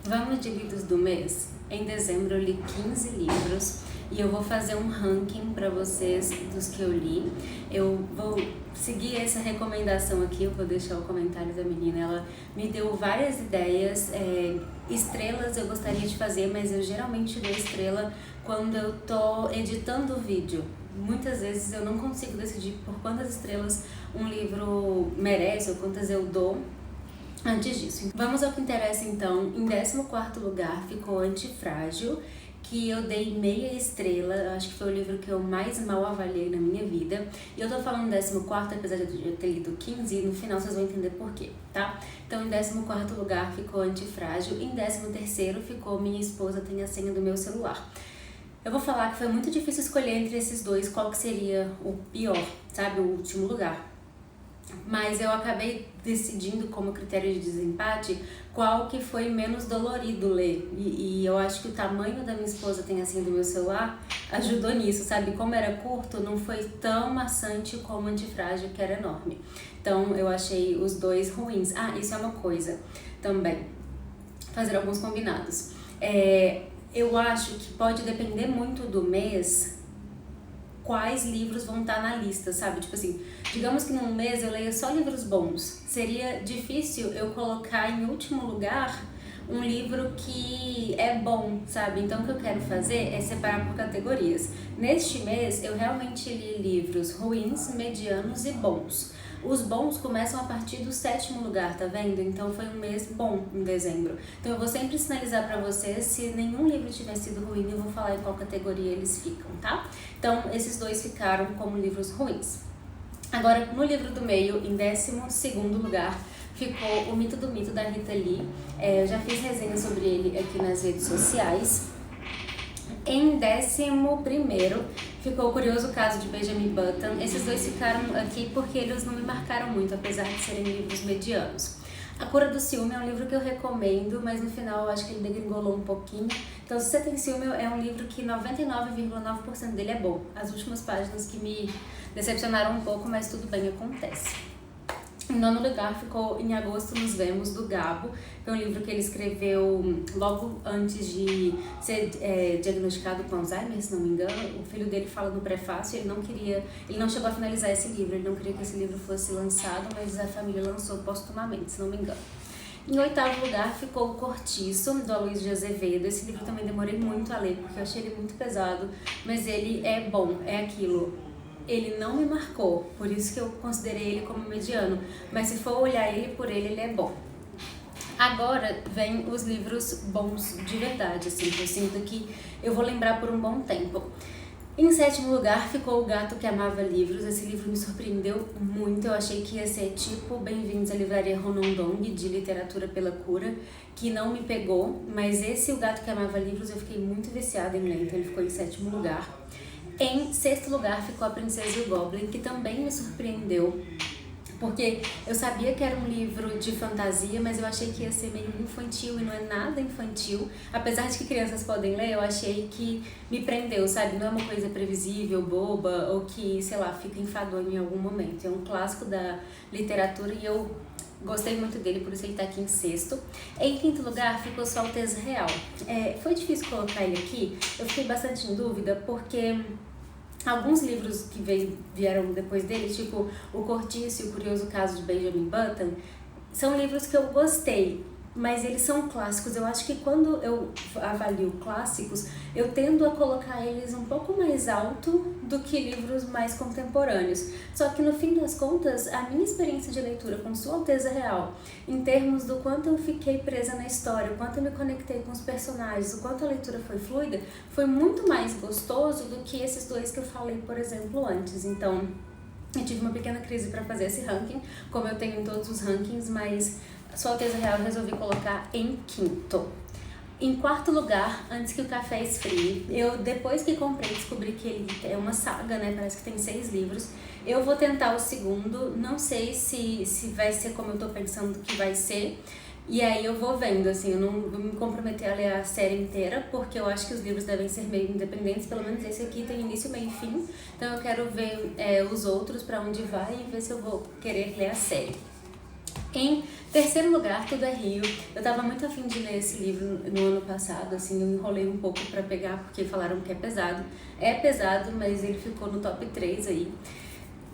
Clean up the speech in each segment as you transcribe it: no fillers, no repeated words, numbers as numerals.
Vamos de lidos do mês? Em dezembro eu li 15 livros e eu vou fazer um ranking para vocês dos que eu li. Eu vou seguir essa recomendação aqui, eu vou deixar o comentário da menina, ela me deu várias ideias, estrelas eu gostaria de fazer, mas eu geralmente dou estrela quando eu tô editando o vídeo. Muitas vezes eu não consigo decidir por quantas estrelas um livro merece ou quantas eu dou antes disso. Vamos ao que interessa então. Em 14º lugar ficou Antifrágil, que eu dei meia estrela. Eu acho que foi o livro que eu mais mal avaliei na minha vida. E eu tô falando 14º, apesar de eu ter lido 15, e no final vocês vão entender por quê, tá? Então em 14º lugar ficou Antifrágil. Em 13º ficou Minha Esposa Tem a Senha do Meu Celular. Eu vou falar que foi muito difícil escolher entre esses dois qual que seria o pior, sabe? O último lugar. Mas eu acabei decidindo como critério de desempate qual que foi menos dolorido ler. E eu acho que o tamanho da Minha Esposa Tem a Senha do Meu Celular ajudou nisso, sabe? Como era curto, não foi tão maçante como Antifrágil, que era enorme. Então eu achei os dois ruins. Ah, isso é uma coisa também. Fazer alguns combinados. Eu acho que pode depender muito do mês quais livros vão estar na lista, sabe? Tipo assim, digamos que num mês eu leia só livros bons. Seria difícil eu colocar em último lugar um livro que é bom, sabe? Então o que eu quero fazer é separar por categorias. Neste mês eu realmente li livros ruins, medianos e bons. Os bons começam a partir do 7º lugar, tá vendo? Então foi um mês bom em dezembro. Então eu vou sempre sinalizar pra vocês, se nenhum livro tiver sido ruim, eu vou falar em qual categoria eles ficam, tá? Então esses dois ficaram como livros ruins. Agora, no livro do meio, em 12º lugar, ficou O Mito do Mito, da Rita Lee. Eu já fiz resenha sobre ele aqui nas redes sociais. Em 11º ficou O Curioso Caso de Benjamin Button. Esses dois ficaram aqui porque eles não me marcaram muito, apesar de serem livros medianos. A Cura do Ciúme é um livro que eu recomendo, mas no final eu acho que ele degringolou um pouquinho. Então, se você tem ciúme, é um livro que 99,9% dele é bom. As últimas páginas que me decepcionaram um pouco, mas tudo bem, acontece. Em 9º lugar ficou Em Agosto Nos Vemos, do Gabo, que é um livro que ele escreveu logo antes de ser diagnosticado com Alzheimer, se não me engano. O filho dele fala no prefácio, ele não chegou a finalizar esse livro, ele não queria que esse livro fosse lançado, mas a família lançou postumamente, se não me engano. Em 8º lugar ficou O Cortiço, do Aloysio de Azevedo. Esse livro também demorei muito a ler, porque eu achei ele muito pesado, mas ele é bom, é aquilo. Ele não me marcou, por isso que eu considerei ele como mediano, mas se for olhar ele por ele, ele é bom. Agora vem os livros bons de verdade, assim, que eu sinto que eu vou lembrar por um bom tempo. Em 7º lugar ficou O Gato que Amava Livros. Esse livro me surpreendeu muito, eu achei que ia ser tipo Bem-vindos à Livraria Ronondong, de Literatura pela Cura, que não me pegou, mas esse O Gato que Amava Livros eu fiquei muito viciada em ler, então ele ficou em 7º lugar. Em 6º lugar ficou A Princesa e o Goblin, que também me surpreendeu, porque eu sabia que era um livro de fantasia, mas eu achei que ia ser meio infantil e não é nada infantil. Apesar de que crianças podem ler, eu achei que me prendeu, sabe? Não é uma coisa previsível, boba, ou que, sei lá, fica enfadonho em algum momento. É um clássico da literatura e eu gostei muito dele, por isso ele tá aqui em 6º. Em 5º lugar ficou Sua Alteza Real. Foi difícil colocar ele aqui, eu fiquei bastante em dúvida, porque alguns livros que vieram depois dele, tipo O Cortiço e O Curioso Caso de Benjamin Button, são livros que eu gostei, mas eles são clássicos. Eu acho que quando eu avalio clássicos, eu tendo a colocar eles um pouco mais alto do que livros mais contemporâneos. Só que no fim das contas, a minha experiência de leitura com Sua Alteza Real, em termos do quanto eu fiquei presa na história, o quanto eu me conectei com os personagens, o quanto a leitura foi fluida, foi muito mais gostoso do que esses dois que eu falei, por exemplo, antes. Então, eu tive uma pequena crise para fazer esse ranking, como eu tenho em todos os rankings, mas Sua Alteza Real eu resolvi colocar em 5º. Em 4º lugar, Antes que o Café Esfrie, eu depois que comprei descobri que ele é uma saga, né? Parece que tem 6 livros. Eu vou tentar o segundo, não sei se vai ser como eu tô pensando que vai ser. E aí eu vou vendo, assim, eu não vou me comprometer a ler a série inteira, porque eu acho que os livros devem ser meio independentes, pelo menos esse aqui tem início, meio e fim. Então eu quero ver os outros, pra onde vai, e ver se eu vou querer ler a série. Em terceiro lugar, Tudo é Rio. Eu tava muito afim de ler esse livro no ano passado, assim, eu enrolei um pouco pra pegar porque falaram que é pesado. É pesado, mas ele ficou no top 3 aí.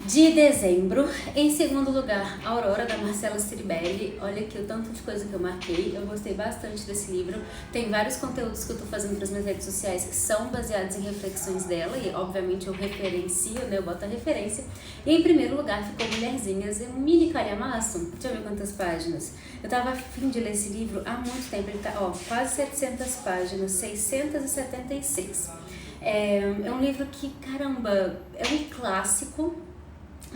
De dezembro, em segundo lugar, Aurora, da Marcela Ceribelli. Olha aqui o tanto de coisa que eu marquei, eu gostei bastante desse livro. Tem vários conteúdos que eu tô fazendo para as minhas redes sociais que são baseados em reflexões dela e obviamente eu referencio, né, eu boto a referência. E em primeiro lugar ficou Mulherzinhas, um mini calhamaço. Deixa eu ver quantas páginas. Eu tava a fim de ler esse livro há muito tempo, ele tá, ó, quase 700 páginas, 676. É um livro que, caramba, é um clássico.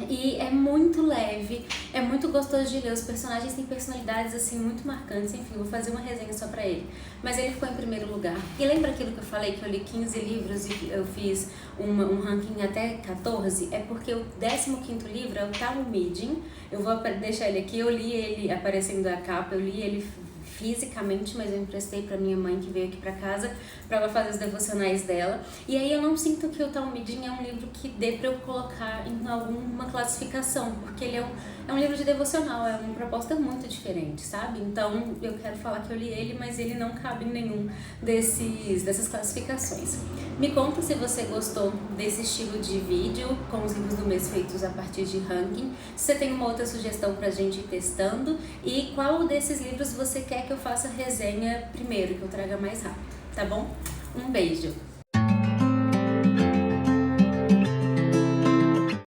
E é muito leve, é muito gostoso de ler, os personagens têm personalidades assim muito marcantes, enfim, vou fazer uma resenha só pra ele. Mas ele ficou em primeiro lugar. E lembra aquilo que eu falei, que eu li 15 livros e eu fiz um ranking até 14? É porque o 15º livro é o Talmudim, eu vou deixar ele aqui, eu li ele aparecendo a capa, eu li ele fisicamente, mas eu emprestei pra minha mãe que veio aqui pra casa pra ela fazer os devocionais dela. E aí eu não sinto que o Talmudim é um livro que dê pra eu colocar em alguma classificação, porque ele é um livro de devocional, é uma proposta muito diferente, sabe? Então eu quero falar que eu li ele, mas ele não cabe em nenhum dessas classificações. Me conta se você gostou desse estilo de vídeo, com os livros do mês feitos a partir de ranking, se você tem uma outra sugestão pra gente ir testando e qual desses livros você quer que eu faça resenha primeiro, que eu traga mais rápido, tá bom? Um beijo!